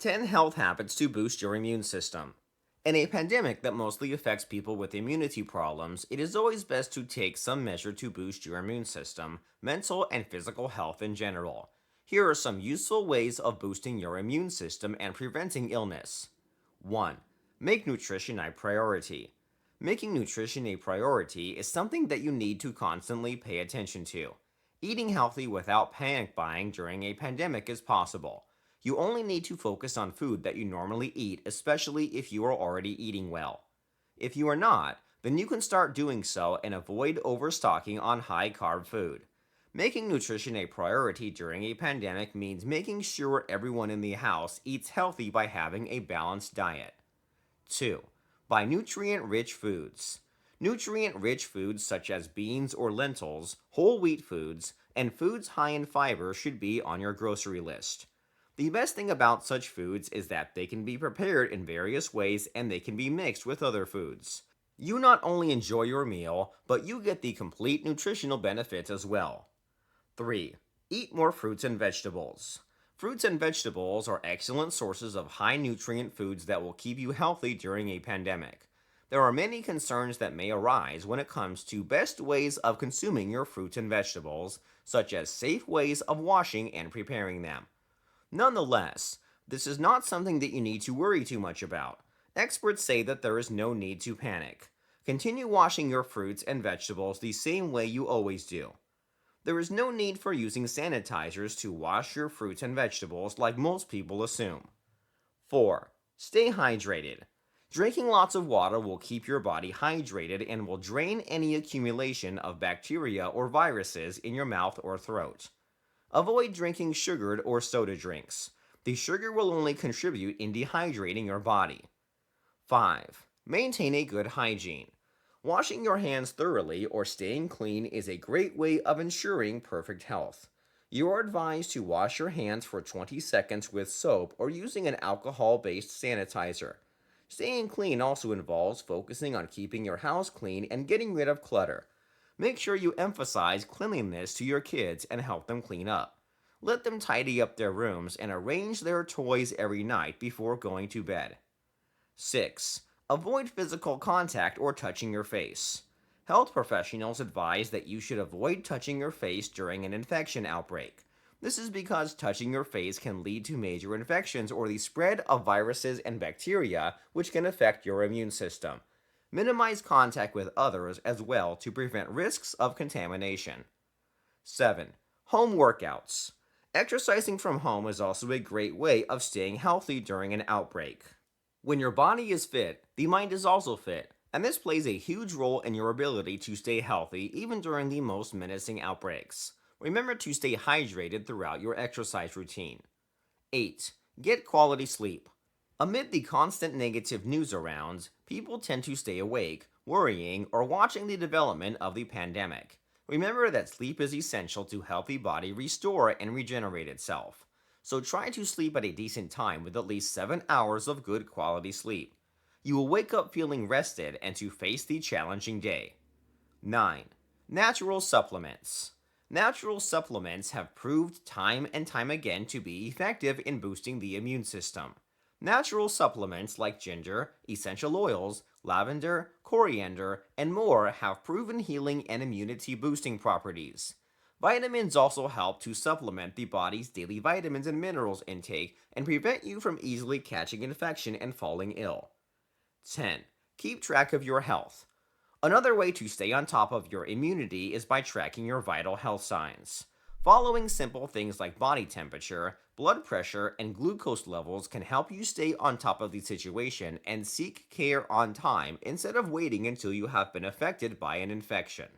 10 health habits to boost your immune system. In a pandemic that mostly affects people with immunity problems, it is always best to take some measure to boost your immune system, mental and physical health in general. Here are some useful ways of boosting your immune system and preventing illness. 1. Make nutrition a priority. Making nutrition a priority is something that you need to constantly pay attention to. Eating healthy without panic buying during a pandemic is possible. You only need to focus on food that you normally eat, especially if you are already eating well. If you are not, then you can start doing so and avoid overstocking on high carb food. Making nutrition a priority during a pandemic means making sure everyone in the house eats healthy by having a balanced diet. 2. Buy nutrient-rich foods. Nutrient-rich foods such as beans or lentils, whole wheat foods, and foods high in fiber should be on your grocery list. The best thing about such foods is that they can be prepared in various ways and they can be mixed with other foods. You not only enjoy your meal, but you get the complete nutritional benefits as well. 3. Eat more fruits and vegetables. Fruits and vegetables are excellent sources of high nutrient foods that will keep you healthy during a pandemic. There are many concerns that may arise when it comes to best ways of consuming your fruits and vegetables, such as safe ways of washing and preparing them. Nonetheless, this is not something that you need to worry too much about. Experts say that there is no need to panic. Continue washing your fruits and vegetables the same way you always do. There is no need for using sanitizers to wash your fruits and vegetables like most people assume. 4. Stay hydrated. Drinking lots of water will keep your body hydrated and will drain any accumulation of bacteria or viruses in your mouth or throat. Avoid drinking sugared or soda drinks. The sugar will only contribute in dehydrating your body. 5. Maintain a good hygiene. Washing your hands thoroughly or staying clean is a great way of ensuring perfect health. You are advised to wash your hands for 20 seconds with soap or using an alcohol-based sanitizer. Staying clean also involves focusing on keeping your house clean and getting rid of clutter. Make sure you emphasize cleanliness to your kids and help them clean up. Let them tidy up their rooms and arrange their toys every night before going to bed. 6. Avoid physical contact or touching your face. Health professionals advise that you should avoid touching your face during an infection outbreak. This is because touching your face can lead to major infections or the spread of viruses and bacteria, which can affect your immune system. Minimize contact with others as well to prevent risks of contamination. 7. Home workouts. Exercising from home is also a great way of staying healthy during an outbreak. When your body is fit, the mind is also fit, and this plays a huge role in your ability to stay healthy even during the most menacing outbreaks. Remember to stay hydrated throughout your exercise routine. 8. Get quality sleep. Amid the constant negative news around, people tend to stay awake, worrying, or watching the development of the pandemic. Remember that sleep is essential to help the body restore and regenerate itself. So try to sleep at a decent time with at least 7 hours of good quality sleep. You will wake up feeling rested and to face the challenging day. 9. Natural supplements. Natural supplements have proved time and time again to be effective in boosting the immune system. Natural supplements like ginger, essential oils, lavender, coriander, and more have proven healing and immunity boosting properties. Vitamins also help to supplement the body's daily vitamins and minerals intake and prevent you from easily catching infection and falling ill. 10. Keep track of your health. Another way to stay on top of your immunity is by tracking your vital health signs. Following simple things like body temperature, blood pressure, and glucose levels can help you stay on top of the situation and seek care on time instead of waiting until you have been affected by an infection.